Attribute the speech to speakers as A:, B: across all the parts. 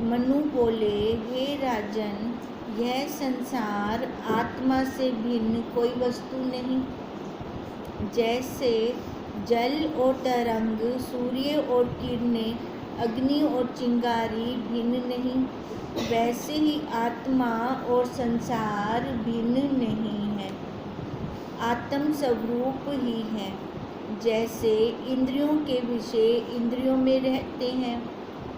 A: मनु बोले, हे राजन, यह संसार आत्मा से भिन्न कोई वस्तु नहीं। जैसे जल और तरंग, सूर्य और किरणें, अग्नि और चिंगारी भिन्न नहीं, वैसे ही आत्मा और संसार भिन्न नहीं है, आत्म स्वरूप ही है। जैसे इंद्रियों के विषय इंद्रियों में रहते हैं,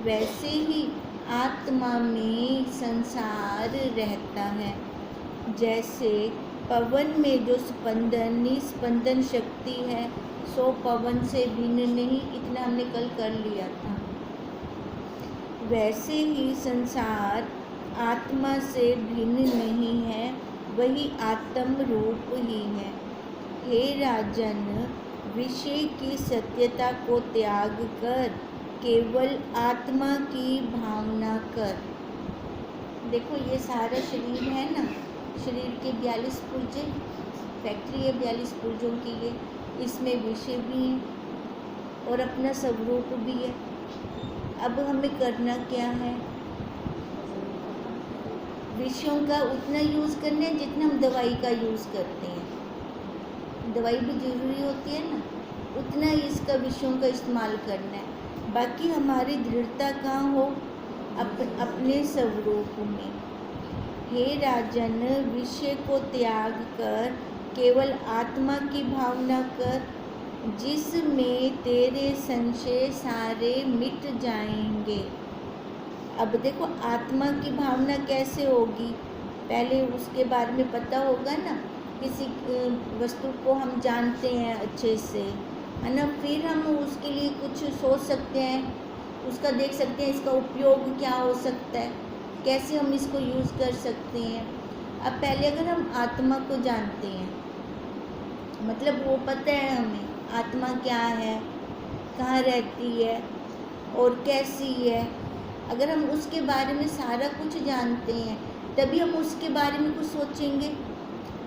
A: वैसे ही आत्मा में संसार रहता है। जैसे पवन में जो स्पंदन निस्पंदन शक्ति है, सो पवन से भिन्न नहीं, इतना हमने कल कर लिया था। वैसे ही संसार आत्मा से भिन्न नहीं है, वही आत्म रूप ही है। हे राजन, विषय की सत्यता को त्याग कर केवल आत्मा की भावना कर। देखो ये सारा शरीर है ना, शरीर के 42 पुर्जे, फैक्ट्री है 42 पुर्जों की ये, इसमें विषय भी है और अपना स्वरूप भी है। अब हमें करना क्या है? विषयों का उतना यूज़ करना है जितना हम दवाई का यूज़ करते हैं। दवाई भी ज़रूरी होती है ना, उतना ही इसका विषयों का इस्तेमाल करना है। बाकी हमारी दृढ़ता कहाँ हो? अपने स्वरूप में। हे राजन, विषय को त्याग कर केवल आत्मा की भावना कर, जिसमें तेरे संशय सारे मिट जाएंगे। अब देखो आत्मा की भावना कैसे होगी, पहले उसके बारे में पता होगा ना। किसी वस्तु को हम जानते हैं अच्छे से, है ना, फिर हम उसके लिए कुछ सोच सकते हैं, उसका देख सकते हैं इसका उपयोग क्या हो सकता है, कैसे हम इसको यूज़ कर सकते हैं। अब पहले अगर हम आत्मा को जानते हैं, मतलब वो पता है हमें आत्मा क्या है, कहाँ रहती है और कैसी है, अगर हम उसके बारे में सारा कुछ जानते हैं तभी हम उसके बारे में कुछ सोचेंगे।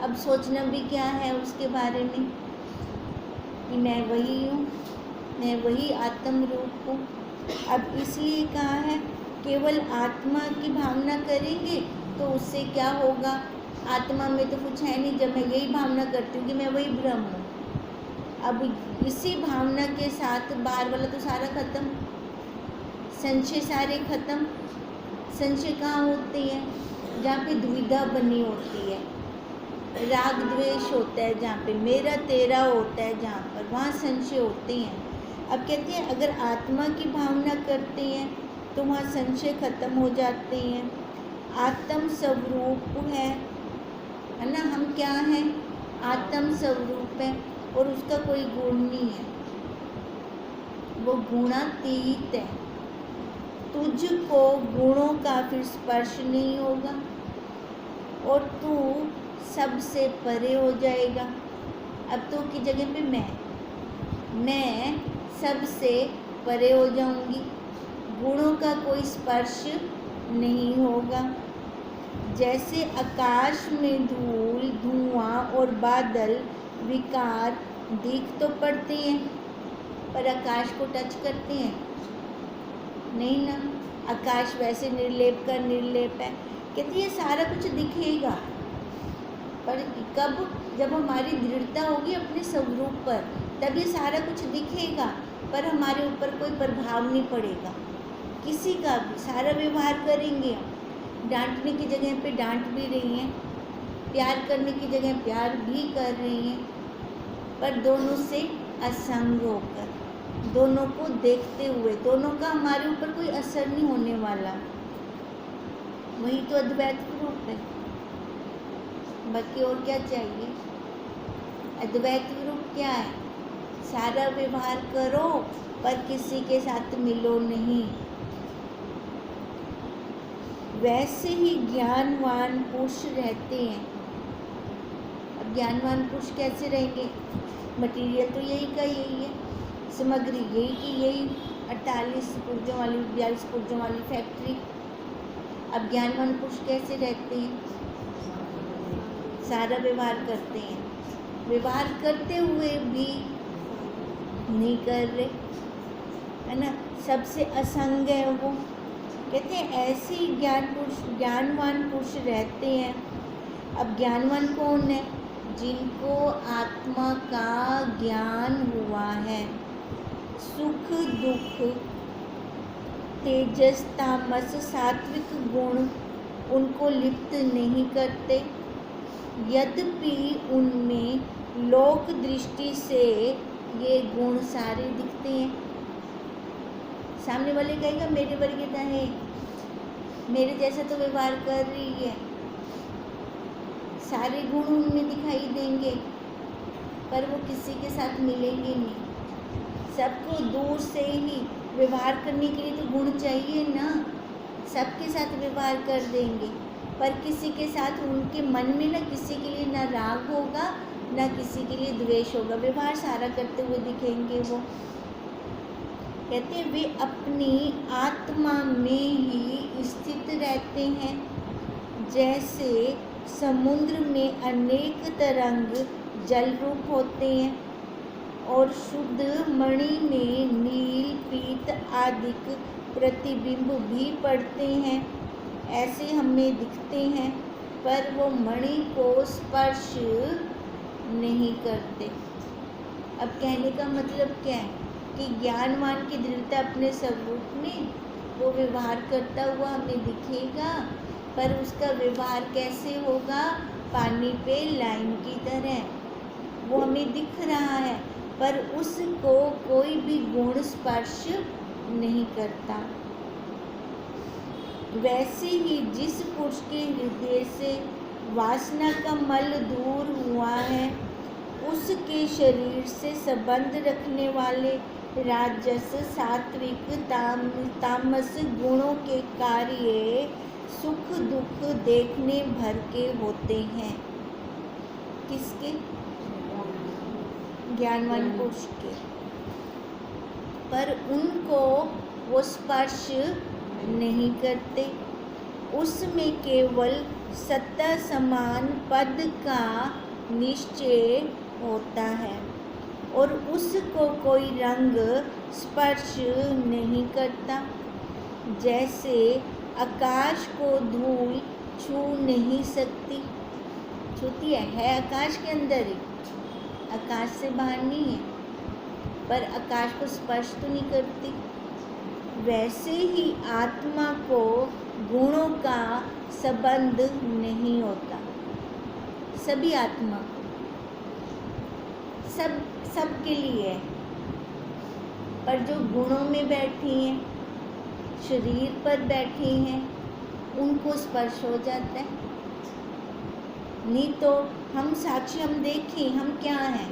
A: अब सोचना भी क्या है उसके बारे में कि मैं वही हूँ, मैं वही आत्म रूप हूँ। अब इसलिए कहा है केवल आत्मा की भावना करेंगे तो उससे क्या होगा? आत्मा में तो कुछ है नहीं, जब मैं यही भावना करती हूँ कि मैं वही ब्रह्म हूँ। अब इसी भावना के साथ बाहर वाला तो सारा खत्म, संशय सारे खत्म। संशय कहाँ होते हैं? जहाँ पे दुविधा बनी होती है, राग द्वेष होता है, जहाँ पे मेरा तेरा होता है, जहाँ पर वहाँ संशय होते हैं। अब कहते हैं अगर आत्मा की भावना करते हैं तो वहाँ संशय खत्म हो जाते हैं। आत्म स्वरूप है ना, हम क्या हैं? आत्म स्वरूप है और उसका कोई गुण नहीं है, वो गुणातीत है। तुझको गुणों का फिर स्पर्श नहीं होगा और तू सबसे परे हो जाएगा। अब तो की जगह पे मैं सबसे परे हो जाऊंगी, गुणों का कोई स्पर्श नहीं होगा। जैसे आकाश में धूल, धुआं और बादल विकार दिख तो पड़ते हैं, पर आकाश को टच करते हैं नहीं ना। आकाश वैसे निर्लेप का निर्लेप है। कहती है सारा कुछ दिखेगा, पर कब? जब हमारी दृढ़ता होगी अपने स्वरूप पर, तब ये सारा कुछ दिखेगा, पर हमारे ऊपर कोई प्रभाव नहीं पड़ेगा किसी का भी। सारा व्यवहार करेंगे हम, डांटने की जगह पे डांट भी रही हैं, प्यार करने की जगह प्यार भी कर रही हैं, पर दोनों से असंग होकर, दोनों को देखते हुए, दोनों का हमारे ऊपर कोई असर नहीं होने वाला। वही तो अद्वैत रूप है, बाकी और क्या चाहिए? अद्वैत रूप क्या है? सारा व्यवहार करो पर किसी के साथ मिलो नहीं। वैसे ही ज्ञानवान पुरुष रहते हैं। अब ज्ञानवान पुरुष कैसे रहेंगे? मटीरियल तो यही का यही है, सामग्री यही की यही, 48 पुर्जों वाली 42 पुर्जों वाली फैक्ट्री। अब ज्ञानवान पुरुष कैसे रहते हैं? सारा व्यवहार करते हैं, व्यवहार करते हुए भी नहीं कर रहे, है ना, सबसे असंग है वो, कहते हैं ऐसे ही ज्ञानवान पुरुष रहते हैं। अब ज्ञानवान कौन है? जिनको आत्मा का ज्ञान हुआ है। सुख दुख, तेजस तामस, सात्विक गुण उनको लिप्त नहीं करते, यद्यपि उनमें लोक दृष्टि से ये गुण सारे दिखते हैं। सामने वाले कहेगा मेरे वर्गीयता है, मेरे जैसा तो व्यवहार कर रही है, सारे गुण उनमें दिखाई देंगे, पर वो किसी के साथ मिलेंगे नहीं। सबको दूर से ही व्यवहार करने के लिए तो गुण चाहिए ना, सबके साथ व्यवहार कर देंगे, पर किसी के साथ उनके मन में ना किसी के लिए ना राग होगा ना किसी के लिए द्वेष होगा, व्यवहार सारा करते हुए दिखेंगे वो। कहते हैं वे अपनी आत्मा में ही स्थित रहते हैं। जैसे समुद्र में अनेक तरंग जल रूप होते हैं और शुद्ध मणि में नील पीत आदि प्रतिबिंब भी पड़ते हैं, ऐसे हमें दिखते हैं, पर वो मणि को स्पर्श नहीं करते। अब कहने का मतलब क्या है कि ज्ञानवान की दृढ़ता अपने स्वरूप में, वो व्यवहार करता हुआ हमें दिखेगा, पर उसका व्यवहार कैसे होगा? पानी पे लाइन की तरह वो हमें दिख रहा है, पर उसको कोई भी गुण स्पर्श नहीं करता। वैसे ही जिस पुरुष के हृदय से वासना का मल दूर हुआ है, उसके शरीर से संबंध रखने वाले राजस सात्विक तामस गुणों के कार्य सुख दुख देखने भर के होते हैं। किसके? ज्ञानवान पुरुष के। पर उनको वो स्पर्श नहीं करते। उसमें केवल सत्ता समान पद का निश्चय होता है और उसको कोई रंग स्पर्श नहीं करता। जैसे आकाश को धूल छू नहीं सकती, छूती है आकाश के अंदर ही, आकाश से बाहर नहीं है, पर आकाश को स्पर्श तो नहीं करती। वैसे ही आत्मा को गुणों का संबंध नहीं होता। सभी आत्मा सबके लिए है, पर जो गुणों में बैठी हैं, शरीर पर बैठी हैं, उनको स्पर्श हो जाता है। नहीं तो हम साक्षी, हम देखें हम क्या हैं।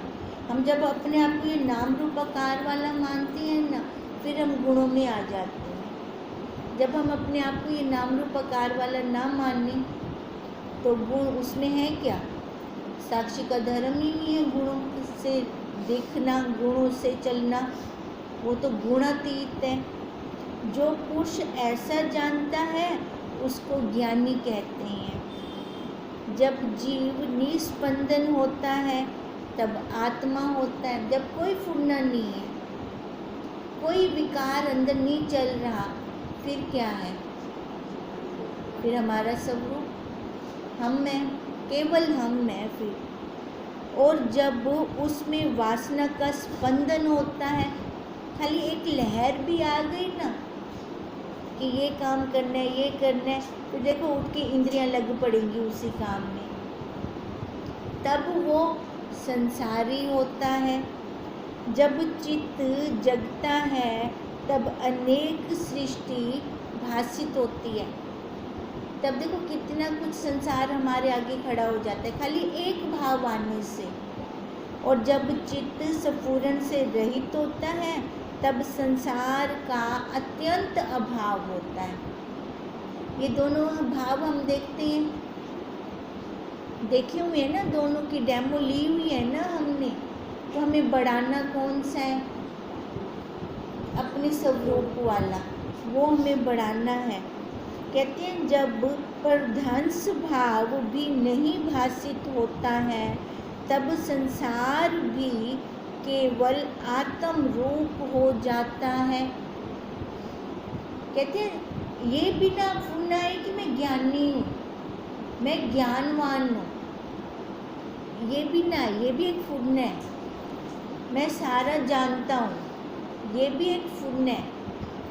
A: हम जब अपने आप को ये नाम रूप आकार वाला मानते हैं ना, फिर हम गुणों में आ जाते हैं। जब हम अपने आप को ये नाम रूप आकार वाला ना माने, तो गुण उसमें है क्या? साक्षी का धर्म ही नहीं है गुणों से देखना, गुणों से चलना, वो तो गुणातीत है। जो पुरुष ऐसा जानता है उसको ज्ञानी कहते हैं। जब जीव निस्पंदन होता है तब आत्मा होता है। जब कोई फुरना नहीं है, कोई विकार अंदर नहीं चल रहा, फिर क्या है? फिर हमारा स्वरूप हम है, केवल हम है फिर। और जब उसमें वासना का स्पंदन होता है, खाली एक लहर भी आ गई ना कि ये काम करना है, ये करना है, तो देखो उठ के इंद्रियां लग पड़ेंगी उसी काम में। तब वो संसारी होता है। जब चित्त जगता है तब अनेक सृष्टि भासित होती है। तब देखो कितना कुछ संसार हमारे आगे खड़ा हो जाता है खाली एक भाव आने से। और जब चित्त स्फुरण से रहित होता है तब संसार का अत्यंत अभाव होता है। ये दोनों भाव हम देखते हैं, देखे हुए हैं ना, दोनों की डेमो ली हुई है ना हमने। तो हमें बढ़ाना कौन सा है? अपने स्वरूप वाला, वो हमें बढ़ाना है। कहते हैं जब परध्वंस भाव भी नहीं भासित होता है तब संसार भी केवल आत्म रूप हो जाता है। कहते हैं ये भी ना फुरना है कि मैं ज्ञानी हूँ, मैं ज्ञानवान हूँ, ये भी ना, ये भी एक फुरना है। मैं सारा जानता हूँ, ये भी एक फुरना है।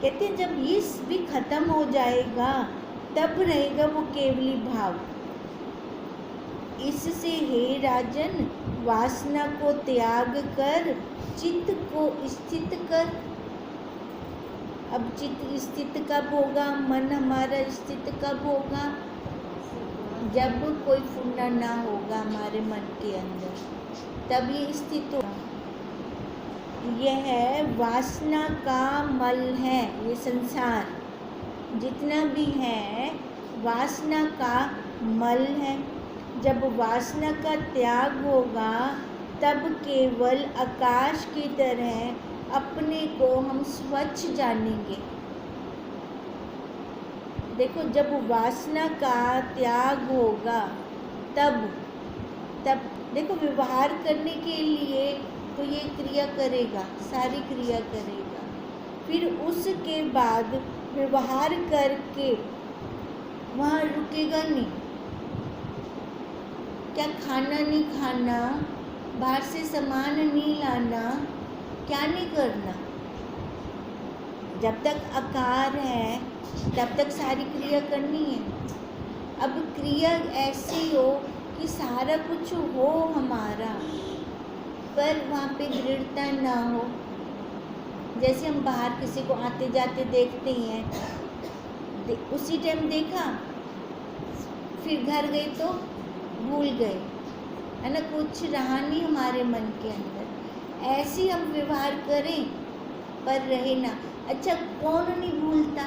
A: कहते हैं जब ये भी खत्म हो जाएगा तब रहेगा वो केवली भाव। इससे हे राजन वासना को त्याग कर चित्त को स्थित कर। अब चित्त स्थित कब होगा, मन हमारा स्थित कब होगा? जब कोई फुरना ना होगा हमारे मन के अंदर, तब ये स्थित होगा। यह वासना का मल है, ये संसार जितना भी है वासना का मल है। जब वासना का त्याग होगा तब केवल आकाश की तरह अपने को हम स्वच्छ जानेंगे। देखो जब वासना का त्याग होगा तब देखो व्यवहार करने के लिए तो ये क्रिया करेगा, सारी क्रिया करेगा, फिर उसके बाद व्यवहार करके वहाँ रुकेगा नहीं। क्या खाना नहीं खाना, बाहर से सामान नहीं लाना, क्या नहीं करना, जब तक आकार है तब तक सारी क्रिया करनी है। अब क्रिया ऐसी हो कि सारा कुछ हो हमारा, पर वहाँ पे दृढ़ता ना हो। जैसे हम बाहर किसी को आते जाते देखते हैं, उसी टाइम देखा, फिर घर गए तो भूल गए, है ना, कुछ रहा नहीं हमारे मन के अंदर। ऐसे हम व्यवहार करें पर रहे ना। अच्छा कौन नहीं भूलता?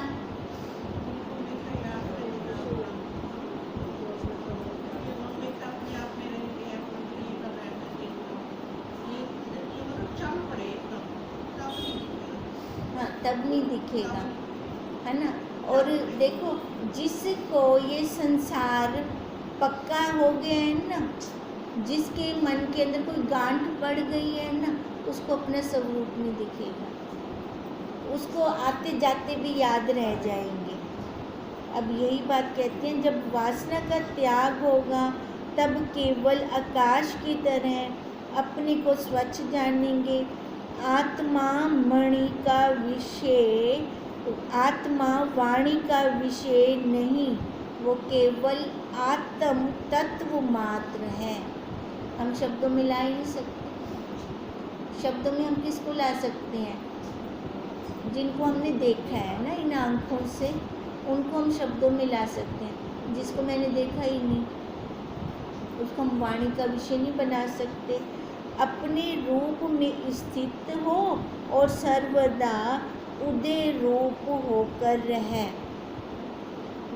A: हाँ तब नहीं दिखेगा, है ना। और देखो जिसको ये संसार पक्का हो गया है ना, जिसके मन के अंदर कोई गांठ पड़ गई है ना, उसको अपना स्वरूप नहीं दिखेगा, उसको आते जाते भी याद रह जाएंगे। अब यही बात कहते हैं जब वासना का त्याग होगा तब केवल आकाश की तरह अपने को स्वच्छ जानेंगे। आत्मा मणि का विषय, आत्मा वाणी का विषय नहीं, वो केवल आत्म तत्व मात्र है। हम शब्दों में ला ही नहीं सकते। शब्दों में हम किसको ला सकते हैं? जिनको हमने देखा है ना इन आँखों से, उनको हम शब्दों में ला सकते हैं। जिसको मैंने देखा ही नहीं, उसको हम वाणी का विषय नहीं बना सकते। अपने रूप में स्थित हो और सर्वदा उदय रूप होकर रहे।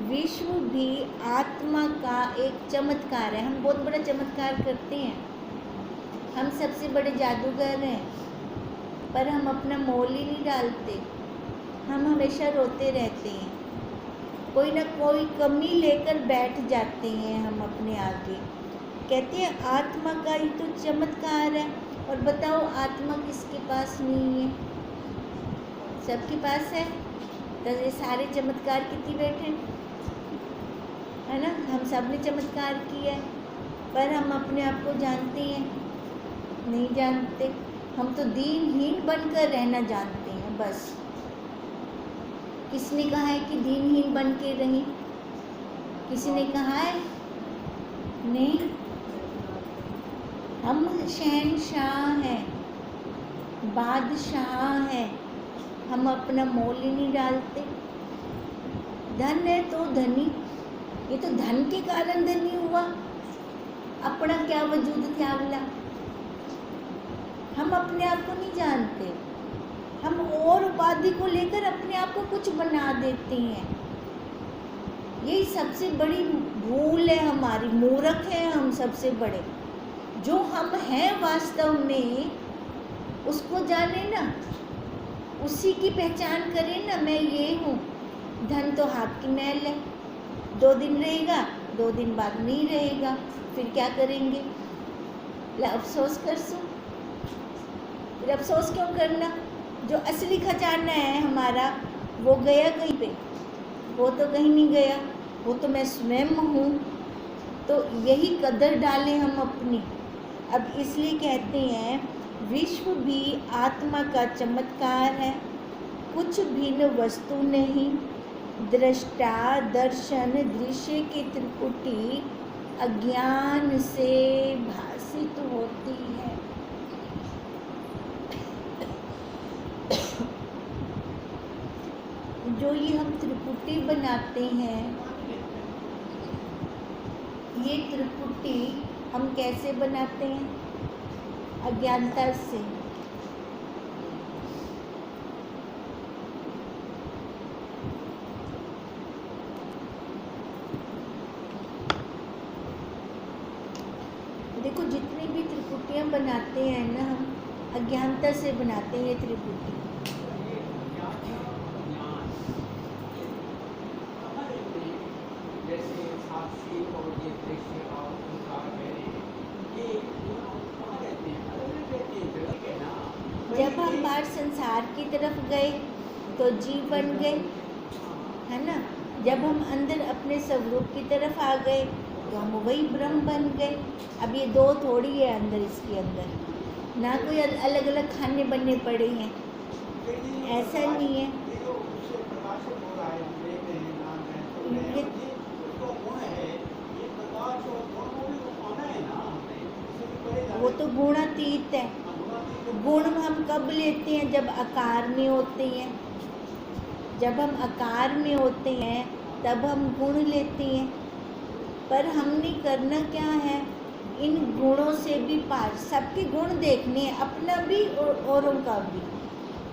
A: विश्व भी आत्मा का एक चमत्कार है। हम बहुत बड़ा चमत्कार करते हैं, हम सबसे बड़े जादूगर हैं, पर हम अपना मोल ही नहीं डालते। हम हमेशा रोते रहते हैं, कोई ना कोई कमी लेकर बैठ जाते हैं हम अपने आगे। कहते हैं आत्मा का ही तो चमत्कार है। और बताओ आत्मा किसके पास नहीं है? सबके पास है। तो ये सारे चमत्कार कितनी बैठे, है ना। हम सब ने चमत्कार किया है, पर हम अपने आप को जानते हैं? नहीं जानते। हम तो दीनहीन बनकर रहना जानते हैं बस। किसने कहा है कि दीनहीन बन के रहें? किसी ने कहा है? नहीं। हम शहंशाह हैं, बादशाह हैं, हम अपना मोल ही नहीं डालते। धन है तो धनी, ये तो धन के कारण धनी हुआ, अपना क्या वजूद त्यागला। हम अपने आप को नहीं जानते, हम और उपाधि को लेकर अपने आप को कुछ बना देते हैं। यही सबसे बड़ी भूल है हमारी, मूर्ख है हम सबसे बड़े। जो हम हैं वास्तव में उसको जाने ना, उसी की पहचान करें ना। मैं ये हूँ। धन तो हाथ की मैल है, 2 दिन रहेगा, 2 दिन बाद नहीं रहेगा, फिर क्या करेंगे? अफसोस कर सो। फिर अफसोस क्यों करना? जो असली खजाना है हमारा वो गया कहीं पे, वो तो कहीं नहीं गया, वो तो मैं स्वयं हूँ। तो यही कदर डालें हम अपनी। अब इसलिए कहते हैं विश्व भी आत्मा का चमत्कार है, कुछ भिन्न वस्तु नहीं। दृष्टा दर्शन दृश्य की त्रिपुटी अज्ञान से भासित होती है। जो ये हम त्रिपुटी बनाते हैं, ये त्रिपुटी हम कैसे बनाते हैं? अज्ञानता से। देखो जितनी भी त्रिपुटियाँ बनाते हैं ना, हम अज्ञानता से बनाते हैं ये त्रिपुटी। जब हम बाहर संसार की तरफ गए तो जीव बन गए, है ना। जब हम अंदर अपने स्वरूप की तरफ आ गए तो हम वही ब्रह्म बन गए। अब ये दो थोड़ी है अंदर, इसके अंदर ना कोई अलग अलग खाने बनने पड़े हैं, ऐसा नहीं है। वो तो गुणातीत है। गुण हम कब लेते हैं? जब आकार में होते हैं। जब हम आकार में होते हैं तब हम गुण लेते हैं। पर हमने करना क्या है? इन गुणों से भी पार। सबके गुण देखने हैं, अपना भी और औरों का भी,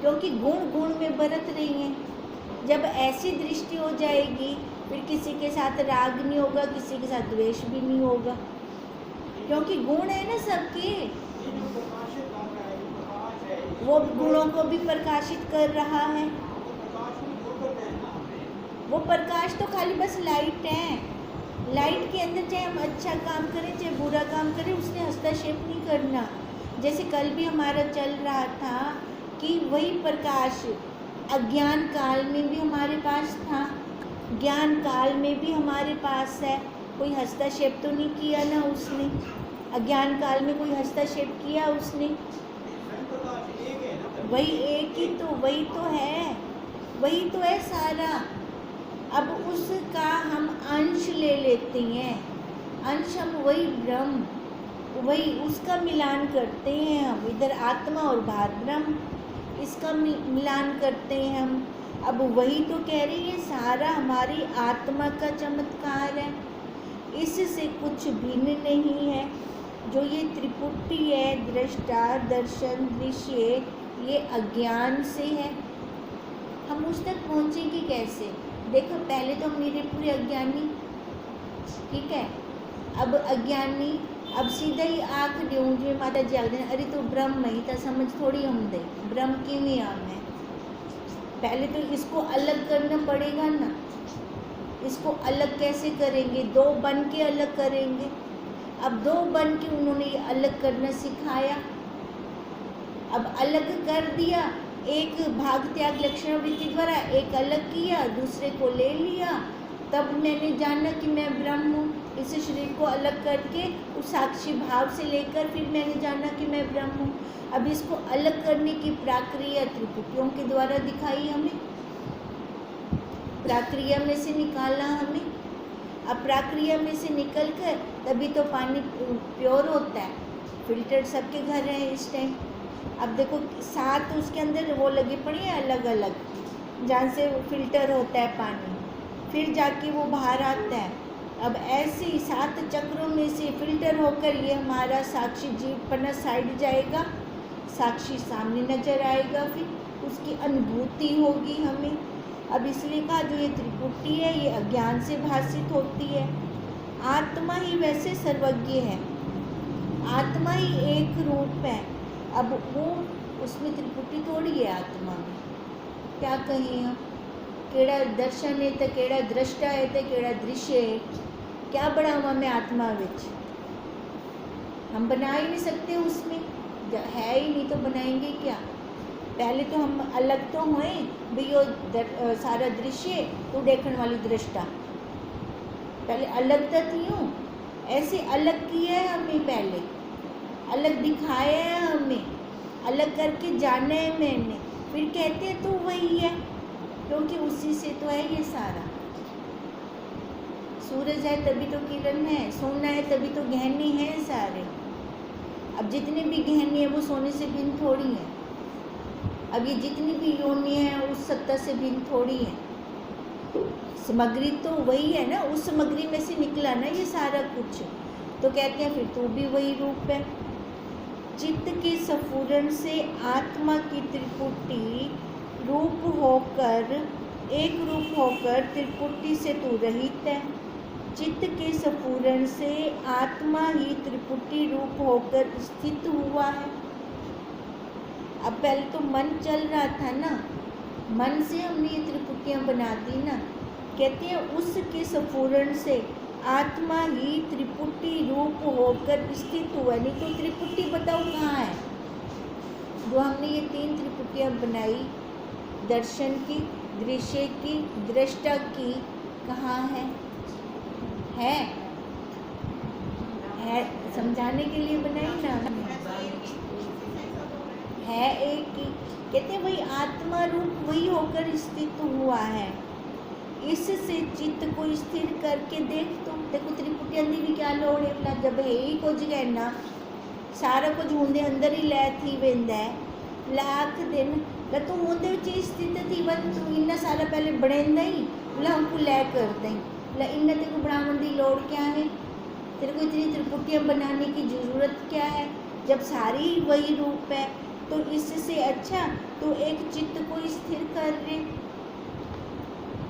A: क्योंकि गुण गुण में बरत रही हैं। जब ऐसी दृष्टि हो जाएगी फिर किसी के साथ राग नहीं होगा, किसी के साथ द्वेष भी नहीं होगा, क्योंकि गुण है ना सबके। वो गुणों को भी प्रकाशित कर रहा है। वो प्रकाश तो खाली बस लाइट है। लाइट के अंदर चाहे हम अच्छा काम करें चाहे बुरा काम करें, उसने हस्तक्षेप नहीं करना। जैसे कल भी हमारा चल रहा था कि वही प्रकाश अज्ञान काल में भी हमारे पास था, ज्ञान काल में भी हमारे पास है। कोई हस्तक्षेप तो नहीं किया ना उसने। अज्ञान काल में कोई हस्तक्षेप किया उसने? वही एक ही तो, वही तो है, वही तो है सारा। अब उसका हम अंश ले लेते हैं, अंश हम वही ब्रह्म, वही उसका मिलान करते हैं हम। इधर आत्मा और बाहर ब्रह्म, इसका मिलान करते हैं हम। अब वही तो कह रही है सारा हमारी आत्मा का चमत्कार है, इससे कुछ भिन्न नहीं है। जो ये त्रिपुटी है, दृष्टा दर्शन दृश्य, ये अज्ञान से है। हम उस तक पहुँचेंगे कैसे? देखो पहले तो हम मेरे पूरे अज्ञानी, ठीक है। अब अज्ञानी, अब सीधा ही आँख दूँगे माता जी आख, अरे तो ब्रह्म ही था, समझ थोड़ी हम दे ब्रह्म क्यों नहीं आम है। पहले तो इसको अलग करना पड़ेगा ना। इसको अलग कैसे करेंगे? दो बन के अलग करेंगे। अब दो बन के उन्होंने ये अलग करना सिखाया। अब अलग कर दिया, एक भाग त्याग लक्षण वृत्ति द्वारा एक अलग किया, दूसरे को ले लिया। तब मैंने जाना कि मैं ब्रह्म हूँ। इस शरीर को अलग करके उस साक्षी भाव से लेकर फिर मैंने जाना कि मैं ब्रह्म हूँ। अब इसको अलग करने की प्रक्रिया त्रिपुटियों के द्वारा दिखाई हमें, प्रक्रिया में से निकाला हमें। अब प्रक्रिया में से निकल कर तभी तो पानी प्योर होता है। फिल्टर सबके घर हैं इस टाइम। अब देखो सात उसके अंदर वो लगे पड़े हैं अलग अलग, जहाँ से फिल्टर होता है पानी, फिर जाके वो बाहर आता है। अब ऐसे ही 7 चक्रों में से फिल्टर होकर ये हमारा साक्षी जीवपना साइड जाएगा, साक्षी सामने नजर आएगा, फिर उसकी अनुभूति होगी हमें। अब इसलिए कहा जो ये त्रिपुटी है ये अज्ञान से भासित होती है। आत्मा ही वैसे सर्वज्ञ है, आत्मा ही एक रूप है। अब वो उसमें त्रिपुटी थोड़ी है आत्मा में। क्या कहें हम? केड़ा दर्शन है तो केड़ा दृष्टा है तो केड़ा दृश्य है। क्या बढ़ावा मैं आत्मा विच? हम बना ही नहीं सकते, उसमें है ही नहीं तो बनाएंगे क्या? पहले तो हम अलग तो हुए भी, यो सारा दृश्य तो देखने वाली दृष्टा, पहले अलग तो थी हूँ, ऐसे अलग किया है हमें, पहले अलग दिखाया है हमें, अलग करके जाना है मैंने, फिर कहते हैं तो वही है, क्योंकि उसी से तो है ये सारा। सूरज है तभी तो किरण है, सोना है तभी तो गहने हैं सारे। अब जितने भी गहने हैं वो सोने से भिन्न थोड़ी हैं। अब ये जितनी भी योनि है उस सत्ता से भिन्न थोड़ी है। सामग्री तो वही है ना, उस सामग्री में से निकला ना ये सारा कुछ। तो कहते हैं फिर तू भी वही रूप है। चित्त के स्फुरण से आत्मा की त्रिपुटी रूप होकर, एक रूप होकर त्रिपुटी से तू रहित है। चित्त के स्फुरण से आत्मा ही त्रिपुटी रूप होकर स्थित हुआ है। अब पहले तो मन चल रहा था ना, मन से हमने ये त्रिपुटियाँ बना दी ना। कहते हैं उसके स्फुरण से आत्मा ही त्रिपुटी रूप होकर स्थित हुआ। नहीं तो त्रिपुटी बताओ कहाँ है? जो हमने ये 3 त्रिपुटियाँ बनाई, दर्शन की, दृश्य की, दृष्टा की, कहाँ है? है समझाने के लिए बनाई ना, है एक ही। कहते हैं वही आत्मा रूप वही होकर स्थित हुआ है। इससे चित्त को स्थिर करके देख। तुम देखो त्रिपुटियां दी भी क्या लोड़ है, जब है ही कुछ कहना सारा कुछ होंदे अंदर ही लै थी वेंदा है लाख दिन तू होंदे विच स्थित थी वन। तू इन्ना सारा पहले बनेंदा ही हमको लै कर दें इन्ना तेरे को बनाने की लोड़ क्या है? तेरे को इतनी त्रिपुटियां बनाने की ज़रूरत क्या है जब सारी वही रूप है? तो इससे अच्छा तो एक चित्त को स्थिर कर ले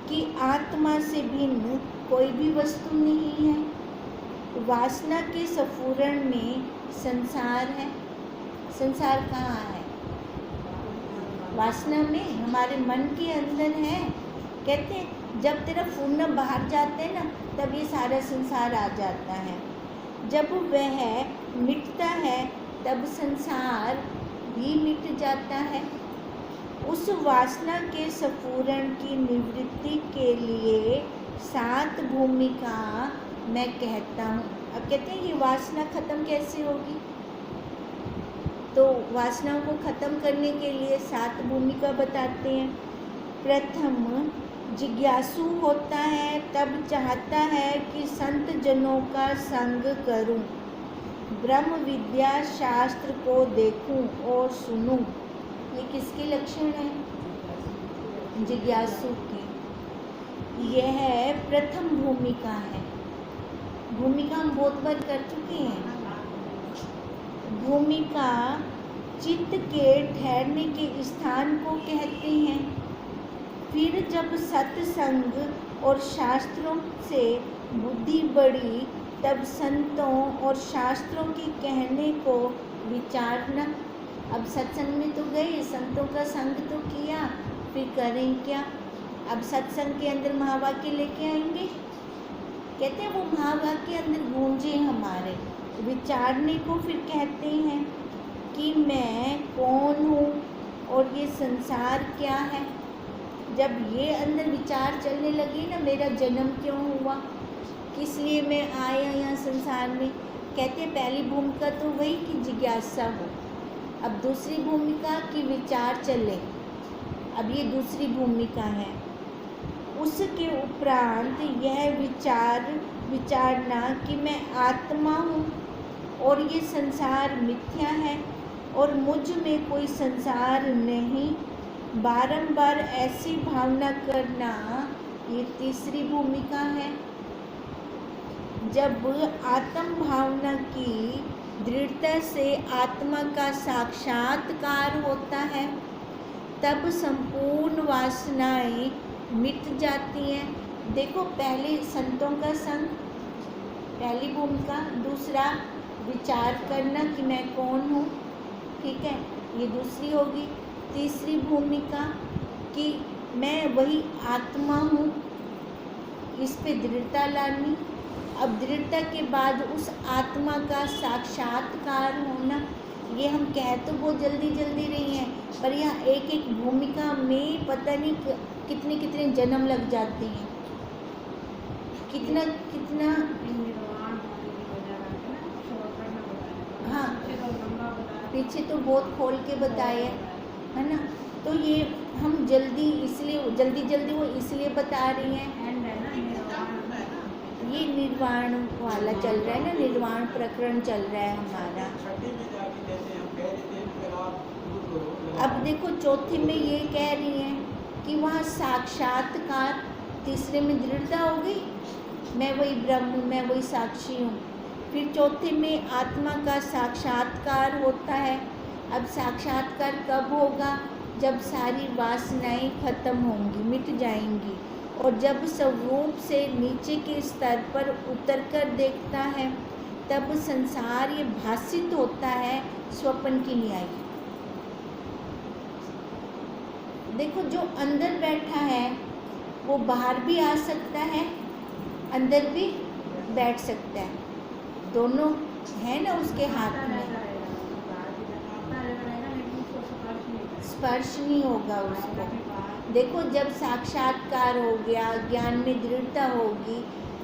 A: कि आत्मा से भिन्न कोई भी वस्तु नहीं है। वासना के स्फुरण में संसार है। संसार कहाँ है? वासना में, हमारे मन के अंदर है। कहते हैं जब तेरा फूरना बाहर जाते हैं ना तब ये सारा संसार आ जाता है। जब वह मिटता है तब संसार भी मिट जाता है। उस वासना के स्फुरण की निवृत्ति के लिए 7 भूमिका मैं कहता हूँ। अब कहते हैं ये वासना खत्म कैसे होगी? तो वासनाओं को खत्म करने के लिए 7 भूमिका बताते हैं। प्रथम, जिज्ञासु होता है तब चाहता है कि संत जनों का संग करूं, ब्रह्म विद्या शास्त्र को देखूं और सुनूं। ये किसके लक्षण है? जिज्ञासु की। यह प्रथम भूमिका है। भूमिका हम बहुत बार कर चुके हैं। भूमिका चित्त के ठहरने के स्थान को कहते हैं। फिर जब सत्संग और शास्त्रों से बुद्धि बढ़ी तब संतों और शास्त्रों के कहने को विचारना। अब सत्संग में तो गए, संतों का संग तो किया, फिर करें क्या? अब सत्संग के अंदर महावाक्य लेके आएंगे। कहते हैं वो महावाक्य अंदर गूंजे हमारे। विचारने को फिर कहते हैं कि मैं कौन हूँ और ये संसार क्या है। जब ये अंदर विचार चलने लगे ना, मेरा जन्म क्यों हुआ, किस लिए मैं आया यहाँ संसार में। कहते हैं पहली भूमिका तो वही कि जिज्ञासा हो। अब दूसरी भूमिका कि विचार चले। अब ये दूसरी भूमिका है। उसके उपरांत यह विचारना कि मैं आत्मा हूँ और ये संसार मिथ्या है और मुझ में कोई संसार नहीं। बारंबार ऐसी भावना करना, ये तीसरी भूमिका है। जब आत्म भावना की दृढ़ता से आत्मा का साक्षात्कार होता है तब संपूर्ण वासनाएं मिट जाती हैं। देखो पहले संतों का संग, पहली भूमिका। दूसरा विचार करना कि मैं कौन हूँ, ठीक है, ये दूसरी होगी। तीसरी भूमिका कि मैं वही आत्मा हूँ, इस पे दृढ़ता लानी। अब दृढ़ता के बाद उस आत्मा का साक्षात्कार होना। ये हम कह तो बहुत जल्दी रही हैं, पर यहाँ एक एक भूमिका में पता नहीं कितने कितने जन्म लग जाते हैं, कितना कितना। हाँ, पीछे तो बहुत खोल के बताया है ना। तो ये हम जल्दी जल्दी वो इसलिए बता रही हैं, ये निर्वाण वाला चल रहा है ना, निर्वाण प्रकरण चल रहा है हमारा। अब देखो चौथे में ये कह रही हैं कि वहाँ साक्षात्कार, तीसरे में दृढ़ता हो गई, मैं वही ब्रह्म, मैं वही साक्षी हूँ। फिर चौथे में आत्मा का साक्षात्कार होता है। अब साक्षात्कार कब होगा? जब सारी वासनाएं खत्म होंगी, मिट जाएंगी, और जब स्वरूप से नीचे के स्तर पर उतरकर देखता है, तब संसार ये भासित होता है स्वप्न की न्याय। देखो जो अंदर बैठा है वो बाहर भी आ सकता है, अंदर भी बैठ सकता है, दोनों है ना उसके हाथ में। स्पर्श नहीं होगा उसको। देखो जब साक्षात्कार हो गया, ज्ञान में दृढ़ता होगी,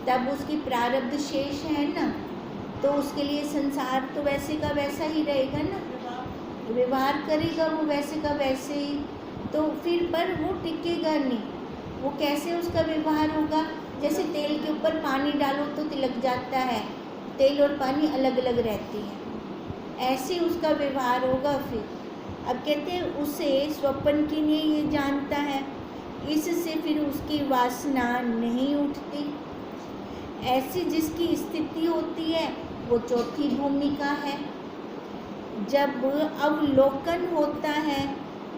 A: तब उसकी प्रारब्ध शेष है ना, तो उसके लिए संसार तो वैसे का वैसा ही रहेगा ना, व्यवहार करेगा वो वैसे का वैसे ही। तो फिर पर वो टिकेगा नहीं। वो कैसे उसका व्यवहार होगा? जैसे तेल के ऊपर पानी डालो तो तिलक जाता है, तेल और पानी अलग अलग रहती हैं, ऐसे उसका व्यवहार होगा। फिर अब कहते हैं उसे स्वप्न की नहीं ये जानता है, इससे फिर उसकी वासना नहीं उठती। ऐसी जिसकी स्थिति होती है वो चौथी भूमिका है। जब अवलोकन होता है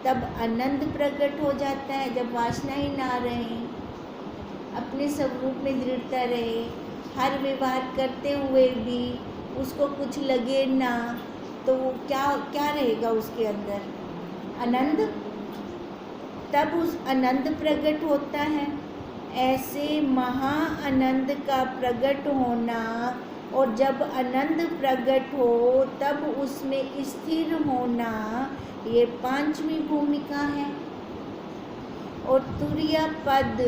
A: तब आनंद प्रकट हो जाता है। जब वासना ही ना रहे, अपने स्वरूप में दृढ़ता रहे, हर व्यवहार करते हुए भी उसको कुछ लगे ना, तो वो क्या रहेगा उसके अंदर? आनंद। तब उस आनंद प्रकट होता है। ऐसे महा आनंद का प्रकट होना, और जब आनंद प्रकट हो तब उसमें स्थिर होना, ये पांचवी भूमिका है। और तुरीय पद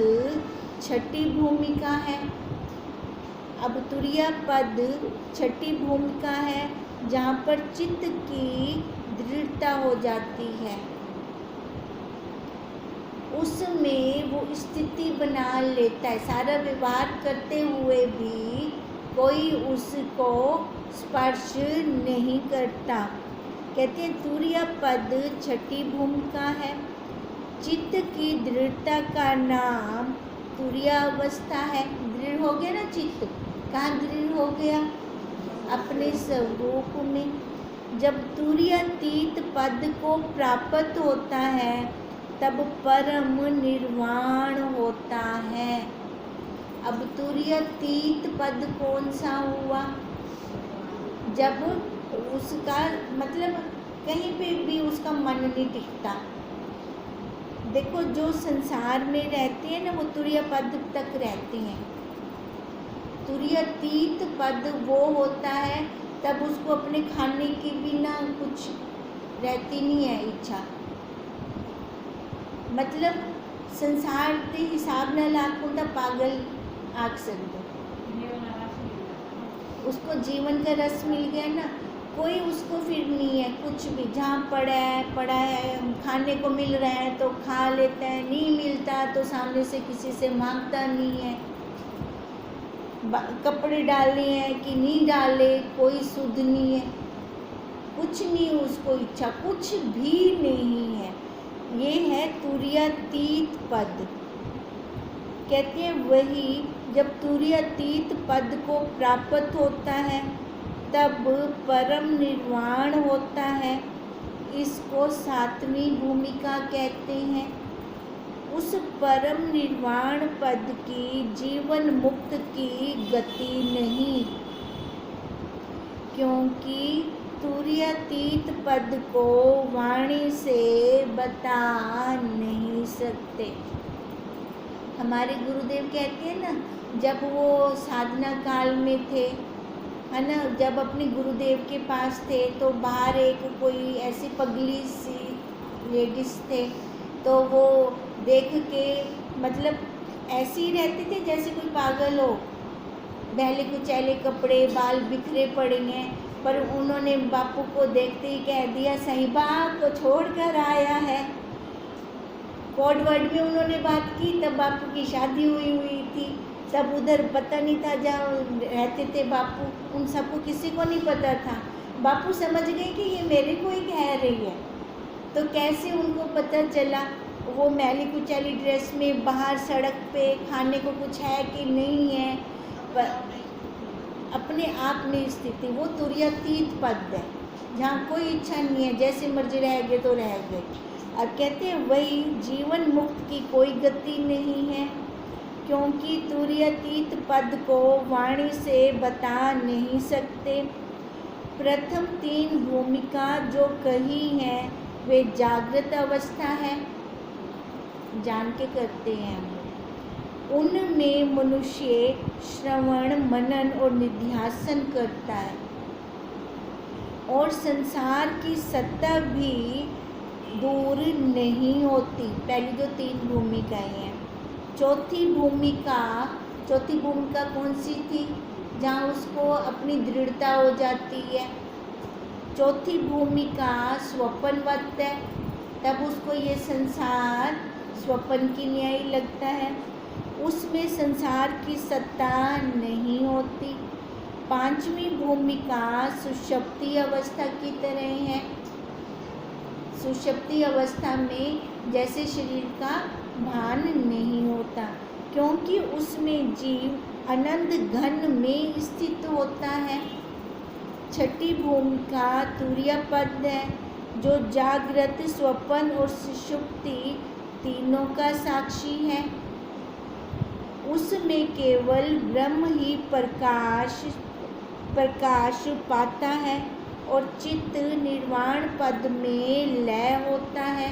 A: छठी भूमिका है। अब तुरीय पद छठी भूमिका है, जहाँ पर चित्त की दृढ़ता हो जाती है, उसमें वो स्थिति बना लेता है। सारा व्यवहार करते हुए भी कोई उसको स्पर्श नहीं करता। कहते हैं तुरीय पद छठी भूमिका है। चित्त की दृढ़ता का नाम तुरीय अवस्था है। दृढ़ हो गया ना चित्त, कहाँ दृढ़ हो गया? अपने स्वरूप में। जब तुरीयातीत पद को प्राप्त होता है तब परम निर्वाण होता है। अब तुरीयातीत पद कौन सा हुआ? जब उसका मतलब कहीं पे भी उसका मन नहीं टिकता। देखो जो संसार में रहते हैं ना, वो तुरीय पद तक रहते हैं। तुरीयातीत पद वो होता है तब उसको अपने खाने की भी ना कुछ रहती नहीं है इच्छा। मतलब संसार के हिसाब न लाखों दा पागल आख सकते, उसको जीवन का रस मिल गया ना, कोई उसको फिर नहीं है कुछ भी। जहाँ पड़ा है, खाने को मिल रहा है तो खा लेता है, नहीं मिलता तो सामने से किसी से मांगता नहीं है। कपड़े डालने हैं कि नहीं डाले, कोई सुध नहीं है, कुछ नहीं उसको इच्छा, कुछ भी नहीं है। ये है तुरीयातीत पद। कहते हैं वही जब तुरीयातीत पद को प्राप्त होता है तब परम निर्वाण होता है। इसको सातवीं भूमिका कहते हैं। उस परम निर्वाण पद की जीवन मुक्त की गति नहीं, क्योंकि तुरीयातीत पद को वाणी से बता नहीं सकते। हमारे गुरुदेव कहते हैं ना, जब वो साधना काल में थे, है ना, जब अपने गुरुदेव के पास थे तो बाहर एक कोई ऐसी पगली सी लेडीज़ थे, तो वो देख के मतलब ऐसे ही रहते थे जैसे कोई पागल हो, मैले कुचैले कपड़े, बाल बिखरे पड़े हैं। पर उन्होंने बापू को देखते ही कह दिया, साहिबा को छोड़ कर आया है। कोड वर्ड में उन्होंने बात की। तब बापू की शादी हुई थी। तब उधर पता नहीं था जहाँ रहते थे बापू, उन सबको किसी को नहीं पता था। बापू समझ गए कि ये मेरे को ही कह रही है। तो कैसे उनको पता चला? वो मैली कुचैली ड्रेस में बाहर सड़क पे खाने को कुछ है कि नहीं है, पर अपने आप में स्थिति, वो तुर्यातीत पद है जहाँ कोई इच्छा नहीं है, जैसे मर्जी रह गए तो रह गए। अब कहते हैं वही जीवन मुक्त की कोई गति नहीं है, क्योंकि तुर्यातीत पद को वाणी से बता नहीं सकते। प्रथम 3 भूमिका जो कही है वे जागृत अवस्था है, जान के करते हैं हम। उनमें मनुष्य श्रवण मनन और निध्यासन करता है, और संसार की सत्ता भी दूर नहीं होती। पहली जो 3 भूमिकाएं हैं। चौथी भूमिका कौन सी थी? जहाँ उसको अपनी दृढ़ता हो जाती है। चौथी भूमिका स्वप्नवत है, तब उसको ये संसार स्वप्न की न्याय लगता है, उसमें संसार की सत्ता नहीं होती। 5वीं भूमिका सुषुप्ति अवस्था की तरह है। सुषुप्ति अवस्था में जैसे शरीर का भान नहीं होता, क्योंकि उसमें जीव अनंत घन में स्थित होता है। 6ठी भूमिका तुर्यपद है, जो जागृत, स्वप्न और सुषुप्ति तीनों का साक्षी है। उसमें केवल ब्रह्म ही प्रकाश पाता है और चित्त निर्वाण पद में लय होता है।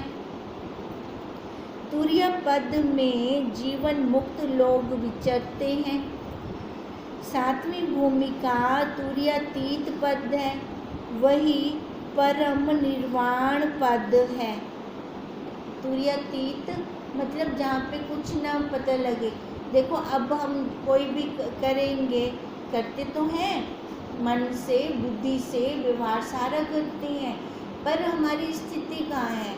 A: तुर्य पद में जीवन मुक्त लोग विचरते हैं। 7वीं भूमिका तुर्यातीत पद है, वही परम निर्वाण पद है। तुर्यातीत मतलब जहाँ पे कुछ ना पता लगे। देखो अब हम कोई भी करेंगे, करते तो हैं मन से, बुद्धि से, व्यवहार सारा करते हैं, पर हमारी स्थिति कहाँ है?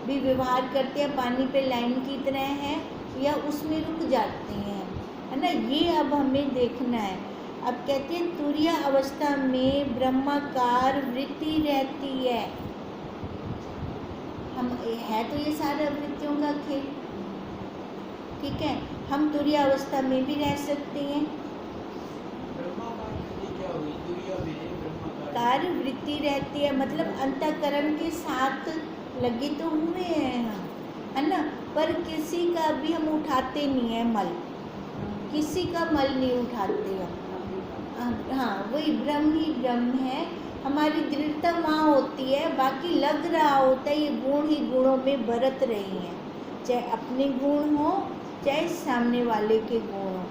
A: भी व्यवहार करते हैं पानी पे लाइन की तरह है, या उसमें रुक जाते हैं, है ना? ये अब हमें देखना है। अब कहते हैं तुर्य अवस्था में ब्रह्माकार वृत्ति रहती है। हम है तो ये सारा वृत्तियों का खेल, ठीक है। हम तुर्य अवस्था में भी रह सकते हैं। कार्य वृत्ति रहती है, मतलब अंतःकरण के साथ लगे तो हुए हैं हम, है ना? पर किसी का भी हम उठाते नहीं है मल, किसी का मल नहीं उठाते हम। हाँ, वही ब्रह्म ही ब्रह्म है। हमारी दृढ़ता वहाँ होती है, बाकी लग रहा होता है ये गुण ही गुणों में बरत रही हैं, चाहे अपने गुण हो चाहे सामने वाले के गुण हो।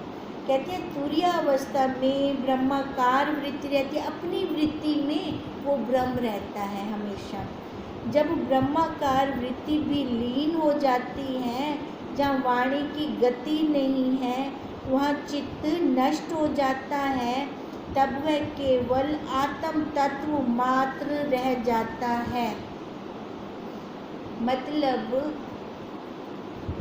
A: कहते हैं तुर्य अवस्था में ब्रह्माकार वृत्ति रहती है, अपनी वृत्ति में वो ब्रह्म रहता है हमेशा। जब ब्रह्माकार वृत्ति भी लीन हो जाती है, जहाँ वाणी की गति नहीं है, वहाँ चित्त नष्ट हो जाता है, तब वह केवल आत्म तत्व मात्र रह जाता है। मतलब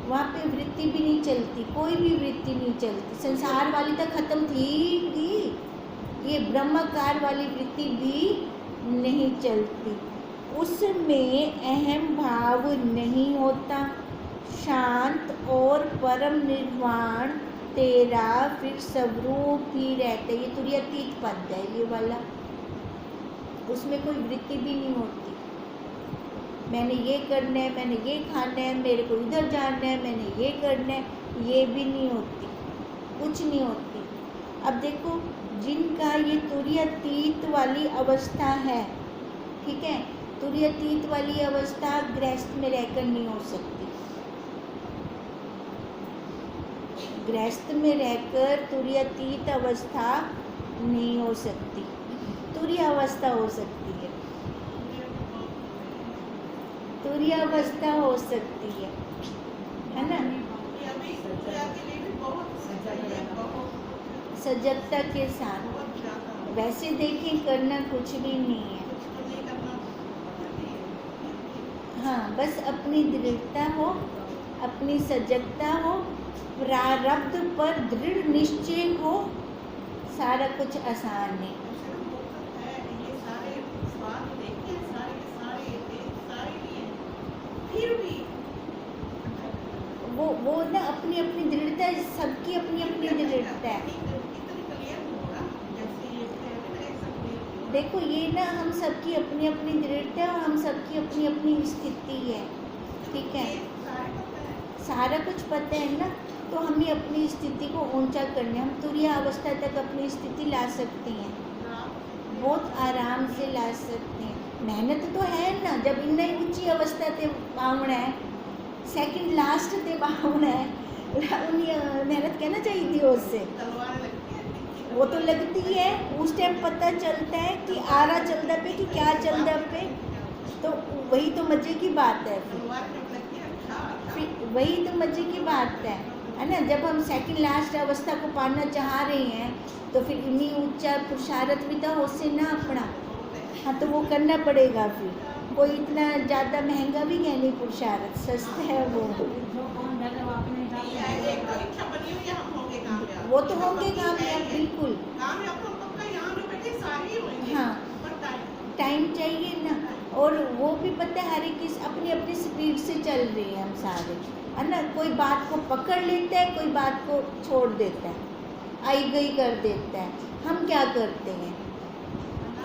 A: वहाँ पे वृत्ति भी नहीं चलती, कोई भी वृत्ति नहीं चलती। संसार वाली तो खत्म थी, ये ब्रह्माकार वाली वृत्ति भी नहीं चलती। उसमें अहम भाव नहीं होता, शांत और परम निर्वाण तेरा फिर स्वरूप ही रहता है। ये तुर्यातीत पद है ये वाला, उसमें कोई वृत्ति भी नहीं होती। मैंने ये करना है, मैंने ये खाना है, मेरे को इधर जाना है, मैंने ये करना है, ये भी नहीं होती, कुछ नहीं होती। अब देखो जिनका ये तुर्यातीत वाली अवस्था है, ठीक है, तुर्यातीत वाली अवस्था गृहस्थ में रहकर नहीं हो सकती। गृहस्थ में रहकर तुर्यातीत अवस्था नहीं हो सकती, तुर्य अवस्था हो सकती है। तुर्यावस्था हो सकती है ना।
B: ये अभी पूजा के लिए भी बहुत
A: सजगता के साथ।
B: बहुत ज़्यादा
A: वैसे देखें करना कुछ भी नहीं है,
B: कुछ तो नहीं करना पड़ता है।
A: हाँ बस अपनी दृढ़ता हो, अपनी सजगता हो, प्रारब्ध पर दृढ़ निश्चय हो, सारा कुछ आसान है।
B: दूसरा मुक्त है, ये सारे स्वाद देखे सारे के सारे देख सारे लिए फिर भी
A: वो ना अपनी अपनी दृढ़ता है, सबकी अपनी अपनी दृढ़ता है।
B: इतनी क्लियर होगा जैसे ये कहने लगे सब
A: देखो ये ना हम सबकी अपनी अपनी दृढ़ता है और हम सबकी अपनी अपनी स्थिति है, ठीक है।
B: सारे पता है
A: सारा कुछ पता है ना, तो हमें अपनी स्थिति को ऊंचा करने, हम तुरीय अवस्था तक अपनी स्थिति ला सकते हैं, बहुत आराम से ला सकते हैं। मेहनत तो है ना, जब इन्हें ऊंची अवस्था ते पावना है, सेकंड लास्ट ते पावना है, मेहनत कहना चाहिए उससे,
B: तलवार लगती है
A: वो तो लगती है। उस टाइम पता चलता है कि आ रहा चलता पे कि क्या चलता पे, तो वही तो मज़े की बात है।
B: तलवार जब लगती है अच्छा
A: फिर वही तो मज़े की बात है ना। जब हम सेकंड लास्ट अवस्था को पाना चाह रहे हैं तो फिर इन्हीं ऊंचा पुरुषार्थ भी तो उससे ना अपना, हाँ तो वो करना पड़ेगा। फिर कोई इतना ज़्यादा महंगा भी है नहीं पुरुषार्थ, सस्ता है वो।
B: एक तो इच्छा बनी हुई है हम होंगे कामयाब,
A: वो तो होंगे कामयाब, बिल्कुल।
B: कामयाब तो हम पक्का यहाँ जो बैठे सारे ही होंगे,
A: हाँ
B: पर
A: टाइम चाहिए ना, और वो भी पता है हर एक किस अपनी अपनी स्पीड से चल रहे हैं हम सारे, है ना। कोई बात को पकड़ लेता है, कोई बात को छोड़ देता है, आई गई कर देता है। हम क्या करते हैं,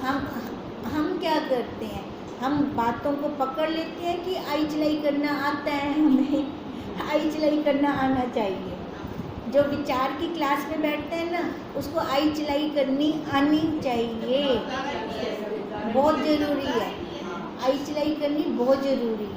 A: हम क्या करते हैं, हम बातों को पकड़ लेते हैं कि आई चलाई करना आता है हमें, आई चलाई करना आना चाहिए। जो विचार की क्लास में बैठते हैं ना, उसको आई चलाई करनी आनी चाहिए, बहुत ज़रूरी है। आई चलाई करनी बहुत ज़रूरी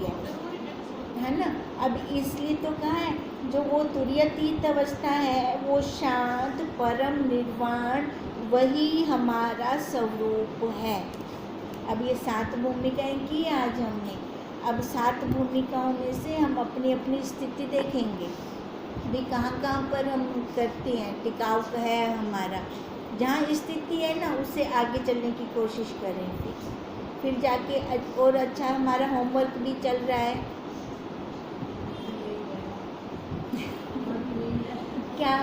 A: है ना। अब इसलिए तो कहा है जो वो तुरीयातीत अवस्था है, वो शांत परम निर्वाण, वही हमारा स्वरूप है। अब ये 7 भूमिकाएं की आज हमने, अब 7 भूमिकाओं में से हम अपनी अपनी स्थिति देखेंगे भी कहाँ कहाँ पर हम करते हैं, टिकाव है हमारा। जहाँ स्थिति है ना, उससे आगे चलने की कोशिश करेंगे, फिर जाके और अच्छा हमारा होमवर्क भी चल रहा है। क्या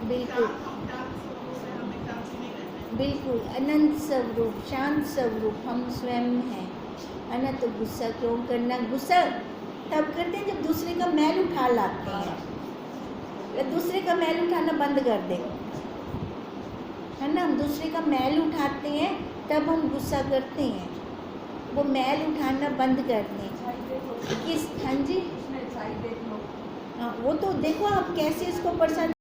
A: बिल्कुल बिल्कुल अनंत स्वरूप, शांत स्वरूप हम स्वयं हैं, है ना। तो गुस्सा क्यों करना, गुस्सा तब करते हैं जब दूसरे का मैल उठा लाते हैं, या दूसरे का मैल उठाना बंद कर दें, है ना। हम दूसरे का मैल उठाते हैं तब हम गुस्सा करते हैं, वो मैल उठाना बंद कर दें। किस, हाँ जी, हाँ वो तो देखो आप कैसे इसको परेशान